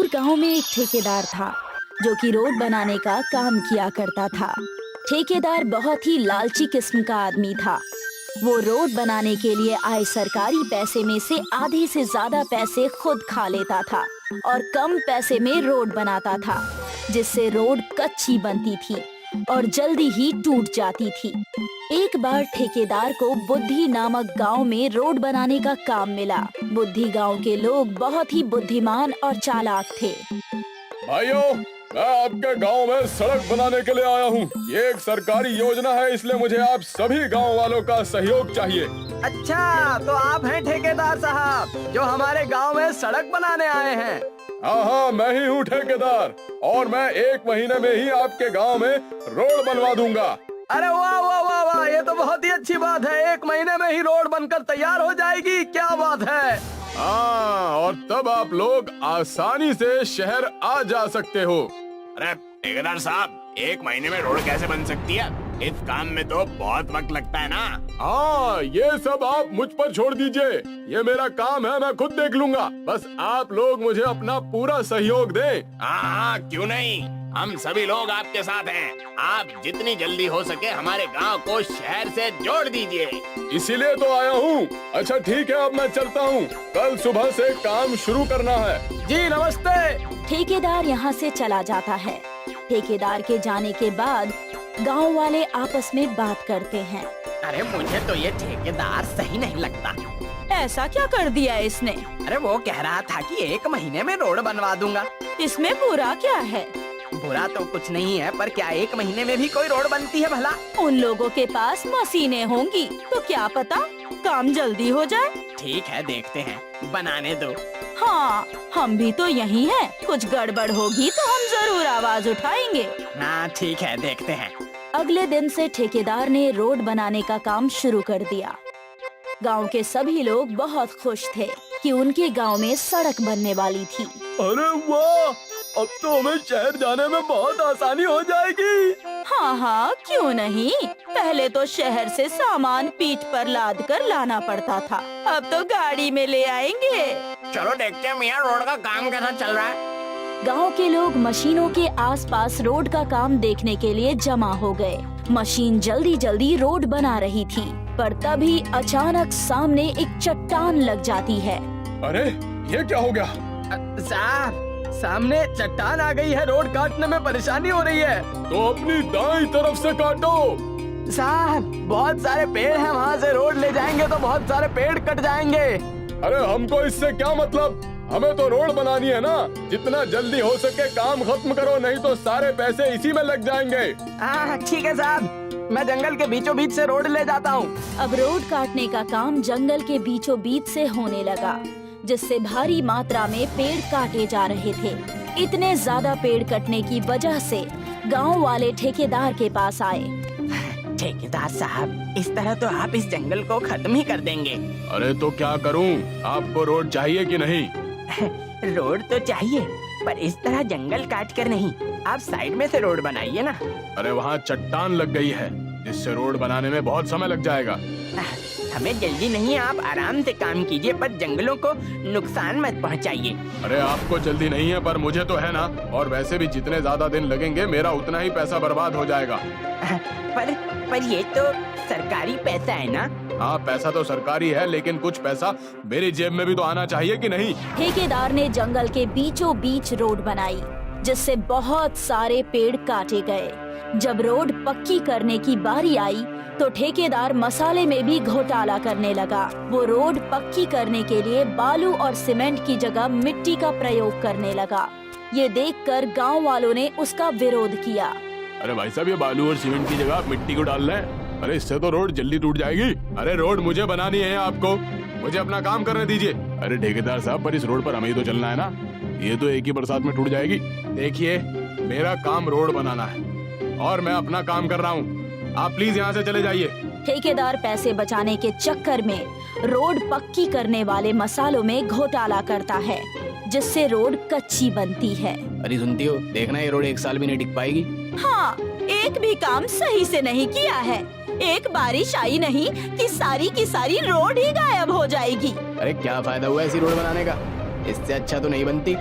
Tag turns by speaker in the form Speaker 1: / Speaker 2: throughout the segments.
Speaker 1: दूर गांव में एक ठेकेदार था जो कि रोड बनाने का काम किया करता था। ठेकेदार बहुत ही लालची किस्म का आदमी था। वो रोड बनाने के लिए आए सरकारी पैसे में से आधे से ज्यादा पैसे खुद खा लेता था और कम पैसे में रोड बनाता था, जिससे रोड कच्ची बनती थी और जल्दी ही टूट जाती थी। एक बार ठेकेदार को बुद्धि नामक गांव में रोड बनाने का काम मिला। बुद्धि गांव के लोग बहुत ही बुद्धिमान और चालाक थे।
Speaker 2: भाइयों, मैं आपके गांव में सड़क बनाने के लिए आया हूँ। ये एक सरकारी योजना है, इसलिए मुझे आप सभी गांव वालों का सहयोग चाहिए।
Speaker 3: अच्छा, तो आप हैं ठेकेदार साहब जो हमारे गांव में सड़क बनाने आए हैं?
Speaker 2: हाँ, मैं ही हूँ ठेकेदार और मैं 1 महीने में ही आपके गांव में रोड बनवा दूंगा।
Speaker 3: अरे वाह वाह वाह वाह, ये तो बहुत ही अच्छी बात है। 1 महीने में ही रोड बनकर तैयार हो जाएगी, क्या बात है।
Speaker 2: हाँ, और तब आप लोग आसानी से शहर आ जा सकते हो।
Speaker 4: अरे ठेकेदार साहब, 1 महीने में रोड कैसे बन सकती है? इस काम में तो बहुत वक्त लगता है ना।
Speaker 2: हाँ, ये सब आप मुझ पर छोड़ दीजिए। ये मेरा काम है, मैं खुद देख लूंगा। बस आप लोग मुझे अपना पूरा सहयोग दें।
Speaker 4: हाँ, क्यों नहीं, हम सभी लोग आपके साथ हैं। आप जितनी जल्दी हो सके हमारे गांव को शहर से जोड़ दीजिए।
Speaker 2: इसीलिए तो आया हूँ। अच्छा ठीक है, अब मैं चलता हूँ। कल सुबह से काम शुरू करना है।
Speaker 3: जी नमस्ते।
Speaker 1: ठेकेदार यहाँ से चला जाता है। ठेकेदार के जाने के बाद गांव वाले आपस में बात करते हैं।
Speaker 3: अरे मुझे तो ये ठेकेदार सही नहीं लगता।
Speaker 1: ऐसा क्या कर दिया इसने?
Speaker 3: अरे वो कह रहा था कि 1 महीने में रोड बनवा दूंगा।
Speaker 1: इसमें बुरा क्या है?
Speaker 3: बुरा तो कुछ नहीं है, पर क्या 1 महीने में भी कोई रोड बनती है भला?
Speaker 1: उन लोगों के पास मशीनें होंगी तो क्या पता काम जल्दी हो जाए।
Speaker 3: ठीक है, देखते हैं, बनाने दो।
Speaker 1: हाँ, हम भी तो यही हैं। कुछ गड़बड़ होगी तो हम जरूर आवाज उठाएंगे।
Speaker 3: हाँ ठीक है, देखते हैं।
Speaker 1: अगले दिन से ठेकेदार ने रोड बनाने का काम शुरू कर दिया। गांव के सभी लोग बहुत खुश थे कि उनके गांव में सड़क बनने वाली थी।
Speaker 2: अरे वाह, अब तो हमें शहर जाने में बहुत आसानी हो जाएगी।
Speaker 1: हाँ हाँ, क्यों नहीं। पहले तो शहर से सामान पीठ पर लाद कर लाना पड़ता था, अब तो गाड़ी में ले आएंगे।
Speaker 4: चलो देखते हैं मियाँ, रोड का काम कैसा चल रहा है।
Speaker 1: गांव के लोग मशीनों के आसपास रोड का काम देखने के लिए जमा हो गए। मशीन जल्दी जल्दी रोड बना रही थी, पर तभी अचानक सामने एक चट्टान लग जाती है।
Speaker 2: अरे ये क्या हो गया?
Speaker 3: साहब, सामने चट्टान आ गई है। रोड काटने में परेशानी हो रही है।
Speaker 2: तो अपनी दाईं तरफ से काटो।
Speaker 3: साहब, बहुत सारे पेड़ हैं, वहाँ से रोड ले जाएंगे तो बहुत सारे पेड़ कट जाएंगे।
Speaker 2: अरे हमको इससे क्या मतलब, हमें तो रोड बनानी है ना। जितना जल्दी हो सके काम खत्म करो, नहीं तो सारे पैसे इसी में लग जाएंगे।
Speaker 3: हाँ ठीक है साहब, मैं जंगल के बीचों बीच से रोड ले जाता हूँ।
Speaker 1: अब रोड काटने का काम जंगल के बीचों बीच से होने लगा, जिससे भारी मात्रा में पेड़ काटे जा रहे थे। इतने ज्यादा पेड़ कटने की वजह से गांव वाले ठेकेदार के पास आए।
Speaker 3: ठेकेदार साहब, इस तरह तो आप इस जंगल को खत्म ही कर देंगे।
Speaker 2: अरे तो क्या करूं? आपको रोड चाहिए कि नहीं?
Speaker 3: रोड तो चाहिए, पर इस तरह जंगल काट कर नहीं। आप साइड में से रोड बनाइए ना।
Speaker 2: अरे वहाँ चट्टान लग गई है, जिससे रोड बनाने में बहुत समय लग जाएगा।
Speaker 3: हमें जल्दी नहीं, आप आराम से काम कीजिए, पर जंगलों को नुकसान मत पहुंचाइए।
Speaker 2: अरे आपको जल्दी नहीं है, पर मुझे तो है ना। और वैसे भी जितने ज्यादा दिन लगेंगे, मेरा उतना ही पैसा बर्बाद हो जाएगा।
Speaker 3: पर ये तो सरकारी पैसा है ना।
Speaker 2: हाँ, पैसा तो सरकारी है, लेकिन कुछ पैसा मेरी जेब में भी तो आना चाहिए कि नहीं?
Speaker 1: ठेकेदार ने जंगल के बीचों बीच रोड बनाई, जिससे बहुत सारे पेड़ काटे गए। जब रोड पक्की करने की बारी आई तो ठेकेदार मसाले में भी घोटाला करने लगा। वो रोड पक्की करने के लिए बालू और सीमेंट की जगह मिट्टी का प्रयोग करने लगा। ये देखकर गांव वालों ने उसका विरोध किया।
Speaker 2: अरे भाई साहब, ये बालू और सीमेंट की जगह मिट्टी को डाल रहे हैं। अरे इससे तो रोड जल्दी टूट जाएगी। अरे रोड मुझे बनानी है, आपको मुझे अपना काम करने दीजिए। अरे ठेकेदार साहब, पर इस रोड पर हमें ही तो चलना है ना। ये तो एक ही बरसात में टूट जाएगी। देखिए, मेरा काम रोड बनाना है और मैं अपना काम कर रहा हूँ। आप प्लीज यहाँ से चले जाइए।
Speaker 1: ठेकेदार पैसे बचाने के चक्कर में रोड पक्की करने वाले मसालों में घोटाला करता है, जिससे रोड कच्ची बनती है।
Speaker 5: अरे सुनती हो, देखना ये रोड 1 साल भी नहीं टिक पाएगी।
Speaker 1: हाँ, एक भी काम सही से नहीं किया है। एक बारिश आई नहीं कि सारी की सारी रोड ही गायब हो जाएगी।
Speaker 5: अरे क्या फायदा हुआ ऐसी रोड बनाने का, इससे अच्छा तो नहीं बनती।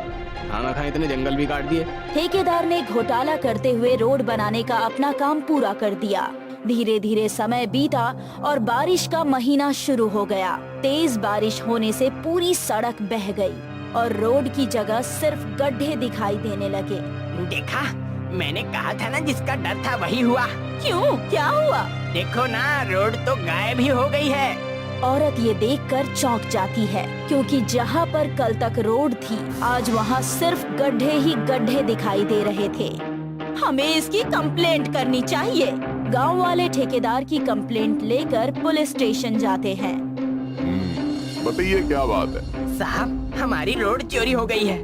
Speaker 5: खाना खाए इतने जंगल भी काट दिए।
Speaker 1: ठेकेदार ने घोटाला करते हुए रोड बनाने का अपना काम पूरा कर दिया। धीरे धीरे समय बीता और बारिश का महीना शुरू हो गया। तेज बारिश होने से पूरी सड़क बह गई और रोड की जगह सिर्फ गड्ढे दिखाई देने लगे।
Speaker 4: देखा, मैंने कहा था ना, जिसका डर था वही हुआ।
Speaker 1: क्यों, क्या हुआ?
Speaker 4: देखो ना, रोड तो गायब ही हो गई है।
Speaker 1: औरत ये देखकर चौंक जाती है, क्योंकि जहाँ पर कल तक रोड थी, आज वहाँ सिर्फ गड्ढे ही गड्ढे दिखाई दे रहे थे। हमें इसकी कंप्लेंट करनी चाहिए। गांव वाले ठेकेदार की कंप्लेंट लेकर पुलिस स्टेशन जाते हैं।
Speaker 2: बताइए क्या बात है?
Speaker 4: साहब, हमारी रोड चोरी हो गई है।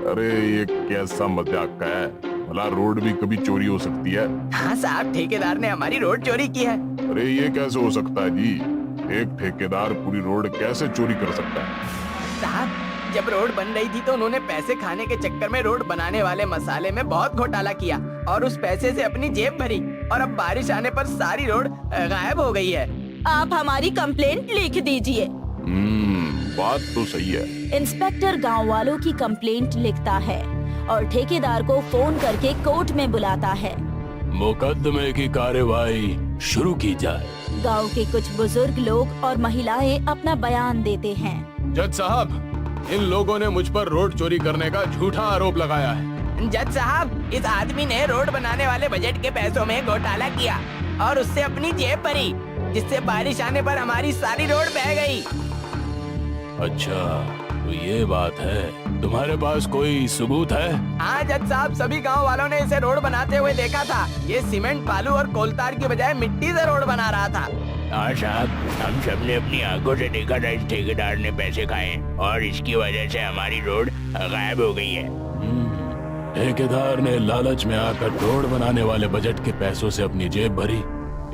Speaker 2: अरे ये कैसा मजाक है? भला रोड भी कभी चोरी हो सकती है?
Speaker 4: हाँ साहब, ठेकेदार ने हमारी रोड चोरी की है।
Speaker 2: अरे ये कैसे हो सकता है जी? एक ठेकेदार पूरी रोड कैसे चोरी कर सकता है?
Speaker 4: साहब, जब रोड बन रही थी तो उन्होंने पैसे खाने के चक्कर में रोड बनाने वाले मसाले में बहुत घोटाला किया और उस पैसे से अपनी जेब भरी, और अब बारिश आने पर सारी रोड गायब हो गई है।
Speaker 1: आप हमारी कंप्लेंट लिख दीजिए।
Speaker 2: बात तो सही है।
Speaker 1: इंस्पेक्टर गांव वालों की कंप्लेंट लिखता है और ठेकेदार को फोन करके कोर्ट में बुलाता है।
Speaker 2: मुकदमे की कार्यवाही शुरू की जाए।
Speaker 1: गांव के कुछ बुजुर्ग लोग और महिलाएं अपना बयान देते हैं।
Speaker 2: जज साहब, इन लोगों ने मुझ पर रोड चोरी करने का झूठा आरोप लगाया है।
Speaker 4: जज साहब, इस आदमी ने रोड बनाने वाले बजट के पैसों में घोटाला किया और उससे अपनी जेब भरी, जिससे बारिश आने पर हमारी सारी रोड बह गई।
Speaker 2: अच्छा, तो ये बात है। तुम्हारे पास कोई सबूत है?
Speaker 4: हाँ जज साहब, सभी गांव वालों ने इसे रोड बनाते हुए देखा था। ये सीमेंट, बालू और कोलतार की बजाय मिट्टी से रोड बना रहा था।
Speaker 6: हाँ साहब, हम सबने अपनी आंखों से देखा था। इस ठेकेदार ने पैसे खाए और इसकी वजह से हमारी रोड गायब हो गई है।
Speaker 2: ठेकेदार ने लालच में आकर रोड बनाने वाले बजट के पैसों से अपनी जेब भरी।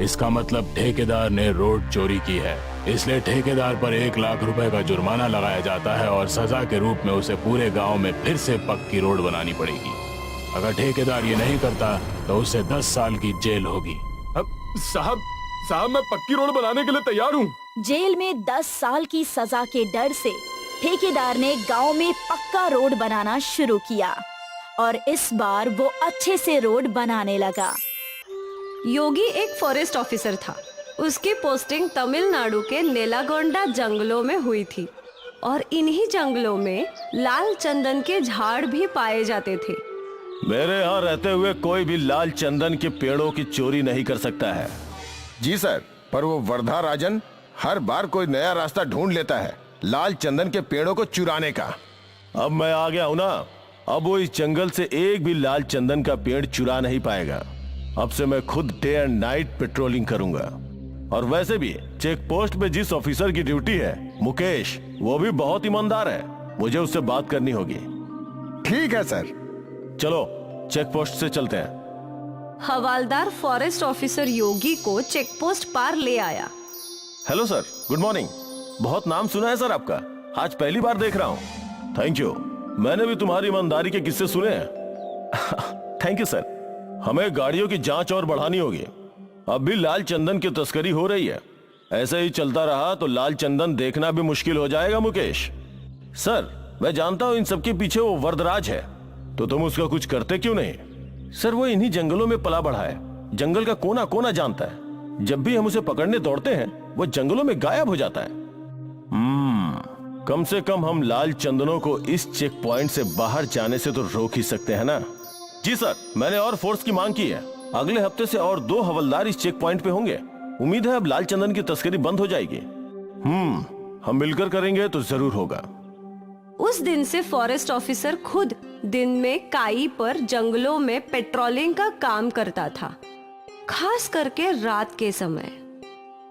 Speaker 2: इसका मतलब ठेकेदार ने रोड चोरी की है। इसलिए ठेकेदार पर 1 लाख रुपए का जुर्माना लगाया जाता है और सजा के रूप में उसे पूरे गांव में फिर से पक्की रोड बनानी पड़ेगी। अगर ठेकेदार ये नहीं करता तो उसे 10 साल की जेल होगी। साहब, मैं पक्की रोड बनाने के लिए तैयार हूँ।
Speaker 1: जेल में 10 साल की सजा के डर से ठेकेदार ने गांव में पक्का रोड बनाना शुरू किया और इस बार वो अच्छे से रोड बनाने लगा।
Speaker 7: योगी एक फॉरेस्ट ऑफिसर था। उसकी पोस्टिंग तमिलनाडु के नेलागोंडा जंगलों में हुई थी और इन्हीं जंगलों में लाल चंदन के झाड़ भी पाए जाते थे।
Speaker 8: मेरे यहाँ रहते हुए कोई भी लाल चंदन के पेड़ों की चोरी नहीं कर सकता है।
Speaker 9: जी सर, पर वो वर्धा राजन हर बार कोई नया रास्ता ढूंढ लेता है लाल चंदन के पेड़ों को चुराने का।
Speaker 8: अब मैं आ गया हूँ ना, अब वो इस जंगल से एक भी लाल चंदन का पेड़ चुरा नहीं पाएगा। अब से मैं खुद डे एंड नाइट पेट्रोलिंग करूंगा। और वैसे भी चेक पोस्ट पे जिस ऑफिसर की ड्यूटी है, मुकेश, वो भी बहुत ईमानदार है। मुझे उससे बात करनी होगी।
Speaker 9: ठीक है सर।
Speaker 8: चलो चेक पोस्ट से चलते हैं।
Speaker 7: हवालदार फॉरेस्ट ऑफिसर योगी को चेक पोस्ट पार ले आया।
Speaker 8: Hello sir, good morning. बहुत नाम सुना है सर आपका, आज पहली बार देख रहा हूँ। थैंक यू, मैंने भी तुम्हारी ईमानदारी के किस्से सुने हैं। Thank you sir. हमें गाड़ियों की जांच और बढ़ानी होगी। अब भी लाल चंदन की तस्करी हो रही है। ऐसे ही चलता रहा तो लाल चंदन देखना भी मुश्किल हो जाएगा मुकेश। सर, मैं जानता हूं इन सबके पीछे वो वरदराज है, तो तुम उसका कुछ करते क्यों नहीं? सर, वो इन्हीं जंगलों में पला बढ़ा है, जंगल का कोना कोना जानता है। जब भी हम उसे पकड़ने दौड़ते हैं वो जंगलों में गायब हो जाता है। कम से कम हम लाल चंदनों को इस चेक पॉइंट से बाहर जाने से तो रोक ही सकते हैं ना? जी सर, मैंने और फोर्स की मांग की है। अगले हफ्ते से और 2 हवलदार इस चेक पॉइंट पे होंगे। उम्मीद है अब लाल चंदन की तस्करी बंद हो जाएगी। हम मिलकर करेंगे तो जरूर होगा।
Speaker 7: उस दिन से फॉरेस्ट ऑफिसर खुद दिन में काई पर जंगलों में पेट्रोलिंग का काम करता था, खास करके रात के समय।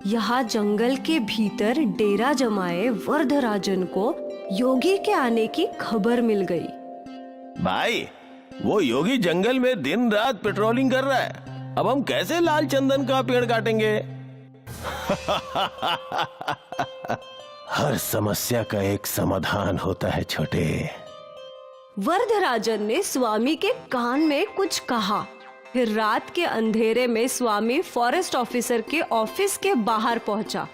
Speaker 7: यहाँ जंगल के भीतर डेरा जमाए वरदराजन को योगी के आने की खबर मिल गई।
Speaker 8: भाई, वो योगी जंगल में दिन रात पेट्रोलिंग कर रहा है। अब हम कैसे लाल चंदन का पेड़ काटेंगे? हर समस्या का एक समाधान होता है छोटे।
Speaker 7: वरदराजन ने स्वामी के कान में कुछ कहा। फिर रात के अंधेरे में स्वामी फॉरेस्ट ऑफिसर के ऑफिस के बाहर पहुंचा।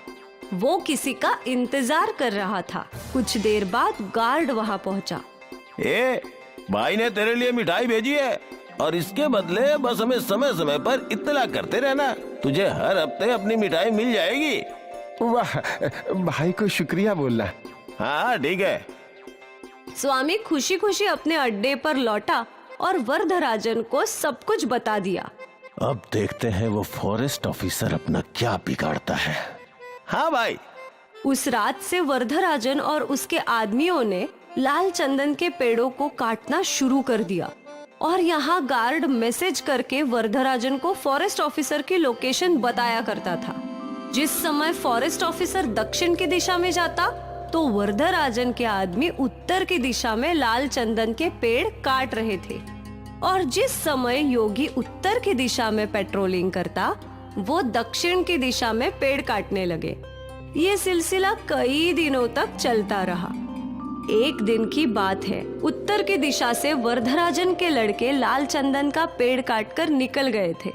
Speaker 7: वो किसी का इंतजार कर रहा था। कुछ देर बाद गार्ड वहां पहुंचा।
Speaker 8: ए, भाई ने तेरे लिए मिठाई भेजी है और इसके बदले बस हमें समय समय पर इत्तला करते रहना। तुझे हर हफ्ते अपनी मिठाई मिल जाएगी।
Speaker 9: वाह, भाई को शुक्रिया बोलना।
Speaker 8: हाँ ठीक है।
Speaker 7: स्वामी खुशी खुशी अपने अड्डे पर लौटा और वरदराजन को सब कुछ बता दिया।
Speaker 8: अब देखते हैं वो फॉरेस्ट ऑफिसर अपना क्या बिगाड़ता है। हाँ भाई।
Speaker 7: उस रात से वरदराजन और उसके आदमियों ने लाल चंदन के पेड़ों को काटना शुरू कर दिया और यहाँ गार्ड मैसेज करके वरदराजन को फॉरेस्ट ऑफिसर की लोकेशन बताया करता था। जिस समय फॉरेस्ट ऑफिसर दक्षिण की दिशा में जाता तो वरदराजन के आदमी उत्तर की दिशा में लाल चंदन के पेड़ काट रहे थे और जिस समय योगी उत्तर की दिशा में पेट्रोलिंग करता वो दक्षिण की दिशा में पेड़ काटने लगे। ये सिलसिला कई दिनों तक चलता रहा। एक दिन की बात है, उत्तर की दिशा से वरदराजन के लड़के लाल चंदन का पेड़ काटकर निकल गए थे।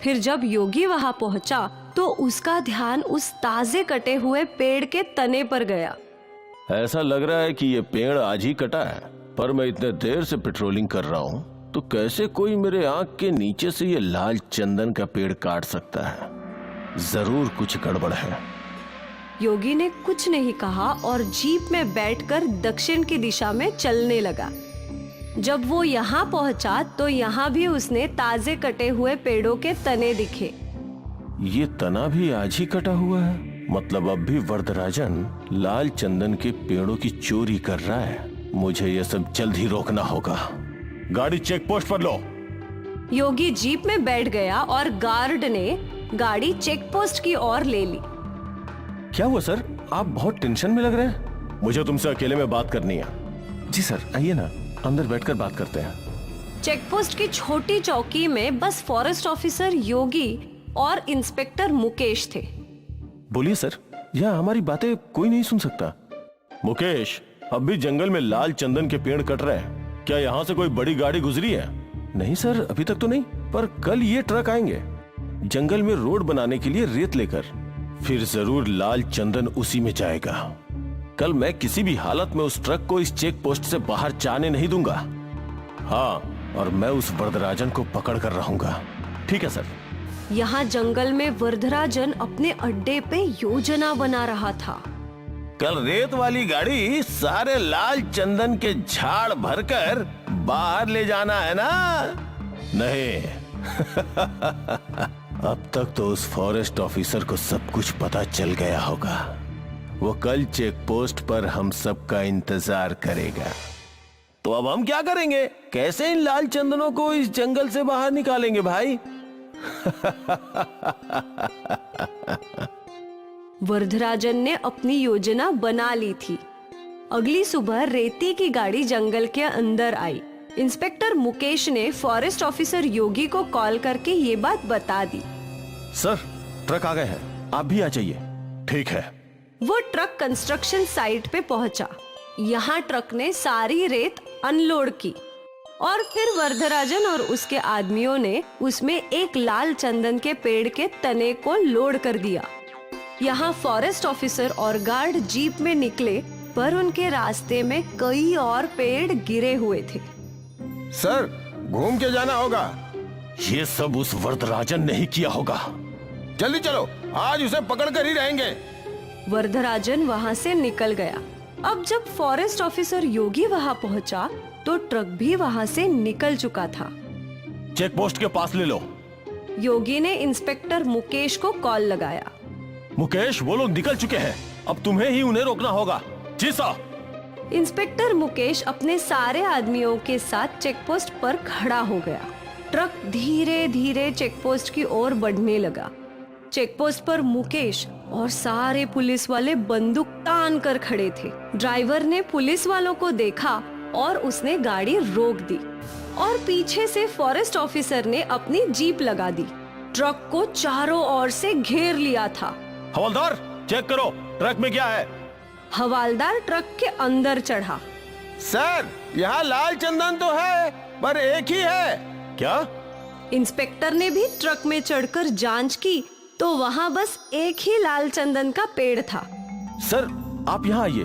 Speaker 7: फिर जब योगी वहां पहुंचा तो उसका ध्यान उस ताजे कटे हुए पेड़ के तने पर गया।
Speaker 8: ऐसा लग रहा है कि ये पेड़ आज ही कटा है, पर मैं इतने देर से पेट्रोलिंग कर रहा हूँ तो कैसे कोई मेरे आंख के नीचे से ये लाल चंदन का पेड़ काट सकता है। जरूर कुछ गड़बड़ है।
Speaker 7: योगी ने कुछ नहीं कहा और जीप में बैठकर दक्षिण की दिशा में चलने लगा। जब वो यहाँ पहुंचा तो यहाँ भी उसने ताजे कटे हुए पेड़ों के तने दिखे।
Speaker 8: ये तना भी आज ही कटा हुआ है, मतलब अब भी वरदराजन लाल चंदन के पेड़ों की चोरी कर रहा है। मुझे ये सब जल्द ही रोकना होगा। गाड़ी चेक पोस्ट पर लो।
Speaker 7: योगी जीप में बैठ गया और गार्ड ने गाड़ी चेक पोस्ट की ओर ले ली।
Speaker 8: क्या हुआ सर, आप बहुत टेंशन में लग रहे हैं। मुझे तुमसे अकेले में बात करनी है। जी सर, आइए ना, अंदर बैठकर बात करते हैं।
Speaker 7: चेक पोस्ट की छोटी चौकी में बस फॉरेस्ट ऑफिसर योगी और इंस्पेक्टर मुकेश थे।
Speaker 8: बोलिए सर, यहाँ हमारी बातें कोई नहीं सुन सकता। मुकेश, अब भी जंगल में लाल चंदन के पेड़ कट रहे हैं। क्या यहाँ से कोई बड़ी गाड़ी गुजरी है? नहीं सर, अभी तक तो नहीं, पर कल ये ट्रक आएंगे जंगल में रोड बनाने के लिए रेत लेकर। फिर जरूर लाल चंदन उसी में जाएगा। कल मैं किसी भी हालत में उस ट्रक को इस चेक पोस्ट से बाहर जाने नहीं दूंगा। हाँ, और मैं उस वरदराजन को पकड़ कर रहूंगा। ठीक है सर।
Speaker 7: यहाँ जंगल में वरदराजन अपने अड्डे पे योजना बना रहा था।
Speaker 8: कल रेत वाली गाड़ी सारे लाल चंदन के झाड़ भरकर बाहर ले जाना है ना? नहीं। अब तक तो उस फॉरेस्ट ऑफिसर को सब कुछ पता चल गया होगा। वो कल चेक पोस्ट पर हम सबका इंतजार करेगा। तो अब हम क्या करेंगे? कैसे इन लाल चंदनों को इस जंगल से बाहर निकालेंगे भाई?
Speaker 7: वरदराजन ने अपनी योजना बना ली थी। अगली सुबह रेती की गाड़ी जंगल के अंदर आई। इंस्पेक्टर मुकेश ने फॉरेस्ट ऑफिसर योगी को कॉल करके ये बात बता दी।
Speaker 8: सर, ट्रक आ गए हैं, आप भी आ जाइए। ठीक है।
Speaker 7: वो ट्रक कंस्ट्रक्शन साइट पे पहुंचा। यहाँ ट्रक ने सारी रेत अनलोड की और फिर वरदराजन और उसके आदमियों ने उसमें एक लाल चंदन के पेड़ के तने को लोड कर दिया। यहाँ फॉरेस्ट ऑफिसर और गार्ड जीप में निकले, पर उनके रास्ते में कई और पेड़ गिरे हुए थे।
Speaker 9: सर, घूम के जाना होगा।
Speaker 8: ये सब उस वरदराजन ने ही किया होगा।
Speaker 9: जल्दी चलो, आज उसे पकड़ कर ही रहेंगे।
Speaker 7: वरदराजन वहाँ से निकल गया। अब जब फॉरेस्ट ऑफिसर योगी वहाँ पहुँचा तो ट्रक भी वहाँ से निकल चुका था।
Speaker 8: चेक पोस्ट के पास ले लो।
Speaker 7: योगी ने इंस्पेक्टर मुकेश को कॉल लगाया।
Speaker 8: मुकेश, वो लोग निकल चुके हैं, अब तुम्हें ही उन्हें रोकना होगा। जी साहब।
Speaker 7: इंस्पेक्टर मुकेश अपने सारे आदमियों के साथ चेकपोस्ट पर खड़ा हो गया। ट्रक धीरे धीरे चेकपोस्ट की ओर बढ़ने लगा। चेकपोस्ट पर मुकेश और सारे पुलिस वाले बंदूक तान कर खड़े थे। ड्राइवर ने पुलिस वालों को देखा और उसने गाड़ी रोक दी और पीछे से फॉरेस्ट ऑफिसर ने अपनी जीप लगा दी। ट्रक को चारों ओर से घेर लिया था।
Speaker 8: हवलदार, चेक करो ट्रक में क्या है।
Speaker 7: हवलदार ट्रक के अंदर चढ़ा।
Speaker 9: सर, यहाँ लाल चंदन तो है, पर एक ही है।
Speaker 8: क्या?
Speaker 7: इंस्पेक्टर ने भी ट्रक में चढ़कर जांच की तो वहाँ बस एक ही लाल चंदन का पेड़ था।
Speaker 8: सर, आप यहाँ आइए।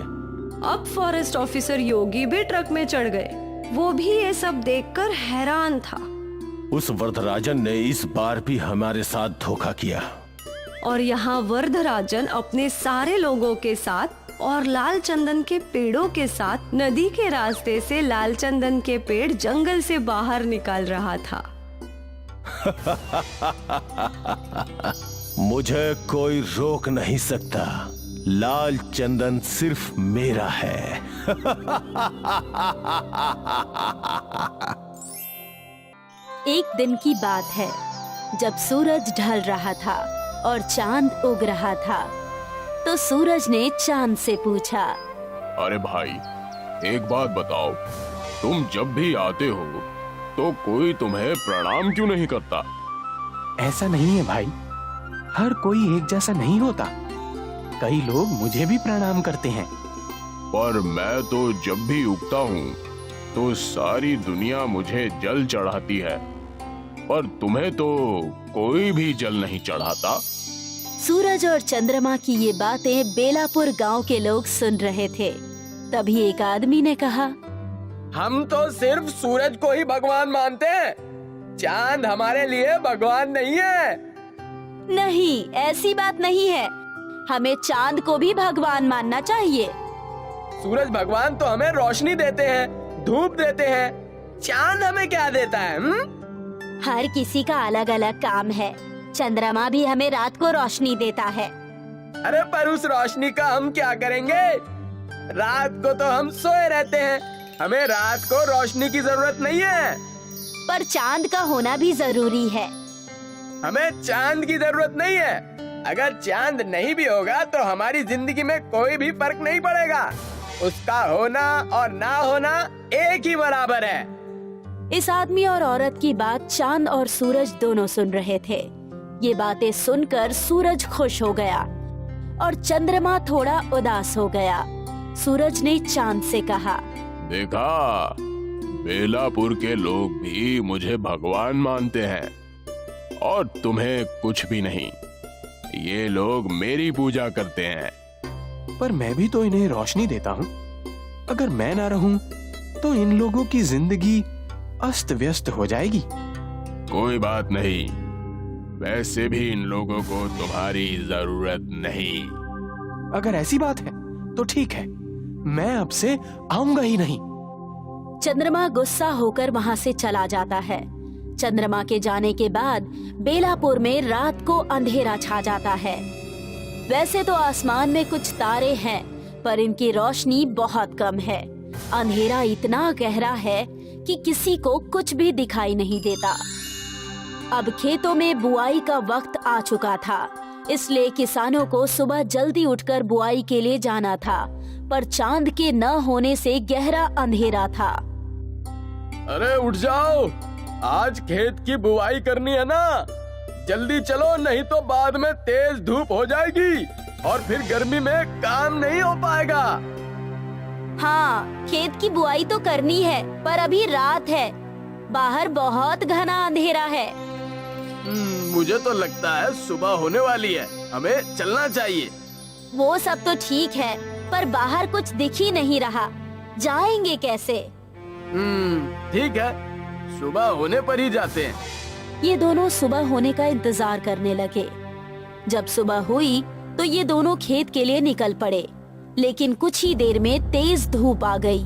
Speaker 7: अब फॉरेस्ट ऑफिसर योगी भी ट्रक में चढ़ गए। वो भी ये सब देखकर हैरान था।
Speaker 8: उस वरदराजन ने इस बार भी हमारे साथ धोखा किया।
Speaker 7: और यहाँ वरदराजन अपने सारे लोगों के साथ और लाल चंदन के पेड़ों के साथ नदी के रास्ते से लाल चंदन के पेड़ जंगल से बाहर निकाल रहा था।
Speaker 8: मुझे कोई रोक नहीं सकता। लाल चंदन सिर्फ मेरा है।
Speaker 1: एक दिन की बात है, जब सूरज ढल रहा था और चांद उग रहा था, तो सूरज ने चांद से पूछा,
Speaker 2: अरे भाई, एक बात बताओ, तुम जब भी आते हो तो कोई तुम्हें प्रणाम क्यों नहीं करता?
Speaker 5: ऐसा नहीं है भाई, हर कोई एक जैसा नहीं होता। कई लोग मुझे भी प्रणाम करते हैं।
Speaker 2: पर मैं तो जब भी उगता हूँ तो सारी दुनिया मुझे जल चढ़ाती है, पर तुम्हें तो कोई भी जल नहीं चढ़ाता।
Speaker 1: सूरज और चंद्रमा की ये बातें बेलापुर गांव के लोग सुन रहे थे। तभी एक आदमी ने कहा,
Speaker 3: हम तो सिर्फ सूरज को ही भगवान मानते हैं, चांद हमारे लिए भगवान नहीं है।
Speaker 1: नहीं, ऐसी बात नहीं है, हमें चांद को भी भगवान मानना चाहिए।
Speaker 3: सूरज भगवान तो हमें रोशनी देते हैं, धूप देते हैं, चांद हमें क्या देता है?
Speaker 1: हर किसी का अलग अलग काम है। चंद्रमा भी हमें रात को रोशनी देता है।
Speaker 3: अरे पर उस रोशनी का हम क्या करेंगे? रात को तो हम सोए रहते हैं, हमें रात को रोशनी की जरूरत नहीं है।
Speaker 1: पर चांद का होना भी जरूरी है।
Speaker 3: हमें चांद की जरूरत नहीं है। अगर चांद नहीं भी होगा तो हमारी जिंदगी में कोई भी फर्क नहीं पड़ेगा। उसका होना और ना होना एक ही बराबर है।
Speaker 1: इस आदमी और औरत की बात चांद और सूरज दोनों सुन रहे थे। ये बातें सुनकर सूरज खुश हो गया और चंद्रमा थोड़ा उदास हो गया। सूरज ने चांद से कहा,
Speaker 2: देखा, बेलापुर के लोग भी मुझे भगवान मानते हैं और तुम्हें कुछ भी नहीं। ये लोग मेरी पूजा करते हैं।
Speaker 5: पर मैं भी तो इन्हें रोशनी देता हूँ। अगर मैं ना रहूं तो इन लोगों की जिंदगी अस्त व्यस्त हो जाएगी।
Speaker 2: कोई बात नहीं, वैसे भी इन लोगों को तुम्हारी जरूरत नहीं।
Speaker 5: अगर ऐसी बात है तो ठीक है, मैं अब से आऊंगा ही नहीं।
Speaker 1: चंद्रमा गुस्सा होकर वहाँ से चला जाता है। चंद्रमा के जाने के बाद बेलापुर में रात को अंधेरा छा जाता है। वैसे तो आसमान में कुछ तारे हैं, पर इनकी रोशनी बहुत कम है। अंधेरा इतना गहरा है कि किसी को कुछ भी दिखाई नहीं देता। अब खेतों में बुआई का वक्त आ चुका था, इसलिए किसानों को सुबह जल्दी उठकर बुआई के लिए जाना था, पर चांद के न होने से गहरा अंधेरा था।
Speaker 3: अरे उठ जाओ, आज खेत की बुआई करनी है ना, जल्दी चलो, नहीं तो बाद में तेज धूप हो जाएगी और फिर गर्मी में काम नहीं हो पाएगा।
Speaker 1: हाँ, खेत की बुआई तो करनी है, पर अभी रात है, बाहर बहुत घना अंधेरा है।
Speaker 3: मुझे तो लगता है सुबह होने वाली है, हमें चलना चाहिए।
Speaker 1: वो सब तो ठीक है, पर बाहर कुछ दिख ही नहीं रहा, जाएंगे कैसे?
Speaker 3: ठीक है, सुबह होने पर ही जाते हैं।
Speaker 1: ये दोनों सुबह होने का इंतजार करने लगे। जब सुबह हुई तो ये दोनों खेत के लिए निकल पड़े, लेकिन कुछ ही देर में तेज धूप आ गई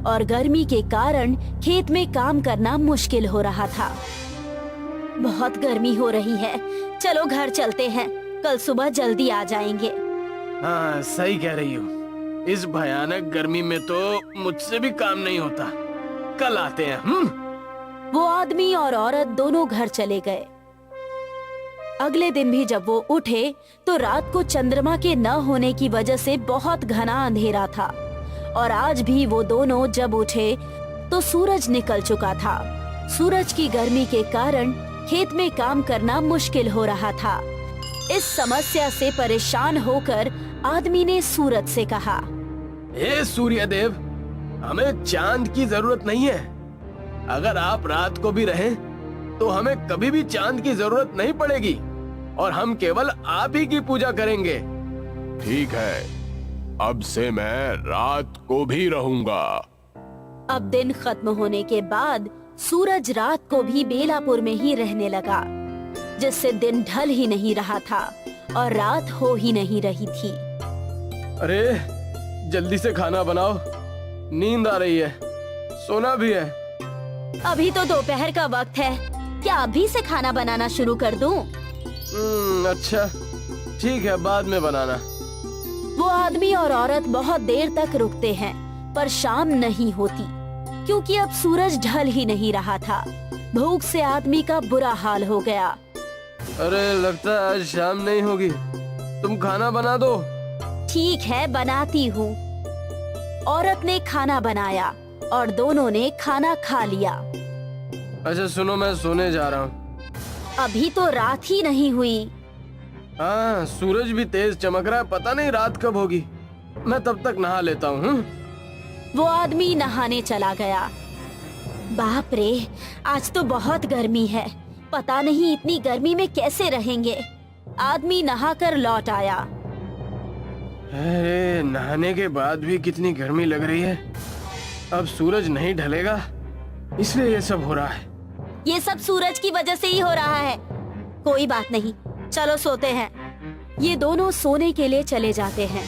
Speaker 1: और गर्मी के कारण खेत में काम करना मुश्किल हो रहा था। बहुत गर्मी हो रही है, चलो घर चलते हैं, कल सुबह जल्दी आ जाएंगे।
Speaker 3: हाँ, सही कह रही हो, इस भयानक गर्मी में तो मुझसे भी काम नहीं होता, कल आते हैं।
Speaker 1: वो आदमी और औरत दोनों घर चले गए। अगले दिन भी जब वो उठे तो रात को चंद्रमा के न होने की वजह से बहुत घना अंधेरा था, और आज भी वो दोनों जब उठे तो सूरज निकल चुका था। सूरज की गर्मी के कारण खेत में काम करना मुश्किल हो रहा था। इस समस्या से परेशान होकर आदमी ने सूरज से कहा,
Speaker 3: हे सूर्य देव, हमें चांद की जरूरत नहीं है। अगर आप रात को भी रहें तो हमें कभी भी चांद की जरूरत नहीं पड़ेगी और हम केवल आप ही की पूजा करेंगे।
Speaker 2: ठीक है, अब से मैं रात को भी रहूंगा।
Speaker 1: अब दिन खत्म होने के बाद सूरज रात को भी बेलापुर में ही रहने लगा, जिससे दिन ढल ही नहीं रहा था और रात हो ही नहीं रही थी।
Speaker 3: अरे जल्दी से खाना बनाओ, नींद आ रही है, सोना भी है।
Speaker 1: अभी तो दोपहर का वक्त है, क्या अभी से खाना बनाना शुरू कर दूं?
Speaker 3: अच्छा ठीक है, बाद में बनाना।
Speaker 1: वो आदमी और औरत बहुत देर तक रुकते हैं, पर शाम नहीं होती, क्योंकि अब सूरज ढल ही नहीं रहा था। भूख से आदमी का बुरा हाल हो गया।
Speaker 3: अरे लगता है आज शाम नहीं होगी, तुम खाना बना दो।
Speaker 1: ठीक है, बनाती हूँ। औरत ने खाना बनाया और दोनों ने खाना खा लिया।
Speaker 3: अच्छा सुनो, मैं सोने जा रहा हूँ।
Speaker 1: अभी तो रात ही नहीं हुई।
Speaker 3: हाँ, सूरज भी तेज चमक रहा है, पता नहीं रात कब होगी। मैं तब तक नहा लेता हूँ।
Speaker 1: वो आदमी नहाने चला गया। बाप रे, आज तो बहुत गर्मी है, पता नहीं इतनी गर्मी में कैसे रहेंगे। आदमी नहाकर लौट आया।
Speaker 3: अरे नहाने के बाद भी कितनी गर्मी लग रही है। अब सूरज नहीं ढलेगा, इसलिए ये सब हो रहा है।
Speaker 1: ये सब सूरज की वजह से ही हो रहा है। कोई बात नहीं, चलो सोते हैं। ये दोनों सोने के लिए चले जाते हैं,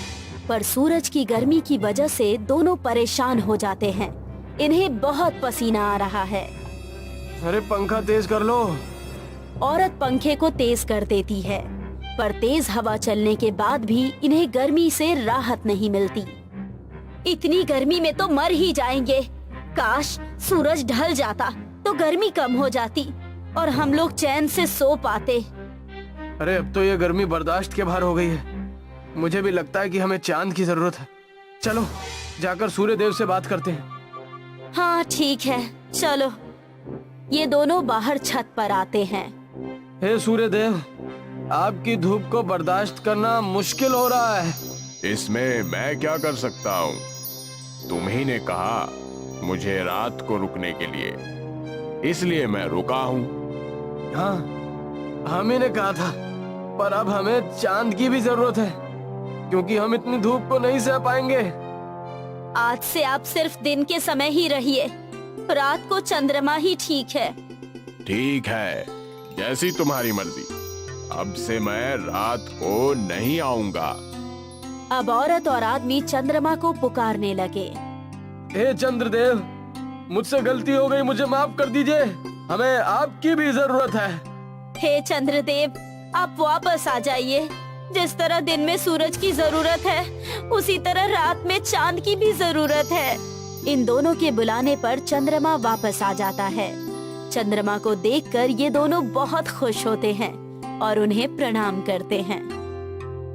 Speaker 1: पर सूरज की गर्मी की वजह से दोनों परेशान हो जाते हैं। इन्हें बहुत पसीना आ रहा है।
Speaker 3: अरे पंखा तेज कर लो।
Speaker 1: औरत पंखे को तेज कर देती है, पर तेज हवा चलने के बाद भी इन्हें गर्मी से राहत नहीं मिलती। इतनी गर्मी में तो मर ही जाएंगे। काश सूरज ढल जाता तो गर्मी कम हो जाती और हम लोग चैन से सो पाते।
Speaker 3: अरे अब तो ये गर्मी बर्दाश्त के बाहर हो गई है। मुझे भी लगता है कि हमें चांद की जरूरत है। चलो जाकर सूर्य देव से बात करते हैं।
Speaker 1: हाँ ठीक है, चलो। ये दोनों बाहर छत पर आते हैं।
Speaker 3: हे सूर्य देव, आपकी धूप को बर्दाश्त करना मुश्किल हो रहा है।
Speaker 2: इसमें मैं क्या कर सकता हूँ? तुम ही ने कहा मुझे रात को रुकने के लिए, इसलिए मैं रुका हूँ।
Speaker 3: हाँ, हम ही ने कहा था, पर अब हमें चांद की भी जरूरत है, क्योंकि हम इतनी धूप को नहीं सह पाएंगे।
Speaker 1: आज से आप सिर्फ दिन के समय ही रहिए, रात को चंद्रमा ही ठीक है।
Speaker 2: ठीक है, जैसी तुम्हारी मर्जी। अब से मैं रात को नहीं आऊंगा।
Speaker 1: अब औरत और आदमी चंद्रमा को पुकारने लगे।
Speaker 3: हे चंद्रदेव, मुझसे गलती हो गई, मुझे माफ कर दीजिए। हमें आपकी भी जरूरत है।
Speaker 1: हे चंद्रदेव, आप वापस आ जाइए। जिस तरह दिन में सूरज की जरूरत है, उसी तरह रात में चांद की भी जरूरत है। इन दोनों के बुलाने पर चंद्रमा वापस आ जाता है। चंद्रमा को देखकर ये दोनों बहुत खुश होते हैं और उन्हें प्रणाम करते हैं।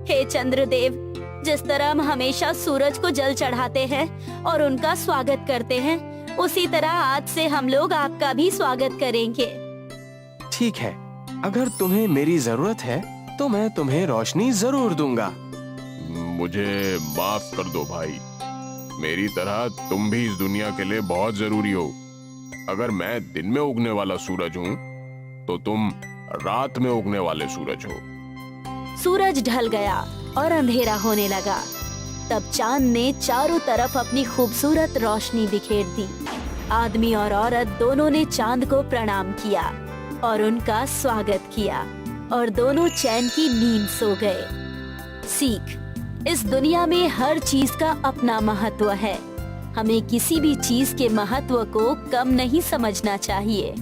Speaker 1: हे चंद्रदेव, जिस तरह हम हमेशा सूरज को जल चढ़ाते हैं और उनका स्वागत करते हैं, उसी तरह आज से हम लोग आपका भी स्वागत करेंगे।
Speaker 5: ठीक है, अगर तुम्हें मेरी जरूरत है तो मैं तुम्हें रोशनी जरूर दूंगा।
Speaker 2: मुझे माफ कर दो भाई, मेरी तरह तुम भी इस दुनिया के लिए बहुत जरूरी हो। अगर मैं दिन में उगने वाला सूरज हूँ, तो तुम रात में उगने वाले सूरज हो।
Speaker 1: सूरज ढल गया और अंधेरा होने लगा। तब चांद ने चारों तरफ अपनी खूबसूरत रोशनी बिखेर दी। आदमी और औरत दोनों ने चांद को प्रणाम किया और उनका स्वागत किया और दोनों चैन की नींद सो गए। सीख, इस दुनिया में हर चीज का अपना महत्व है। हमें किसी भी चीज के महत्व को कम नहीं समझना चाहिए।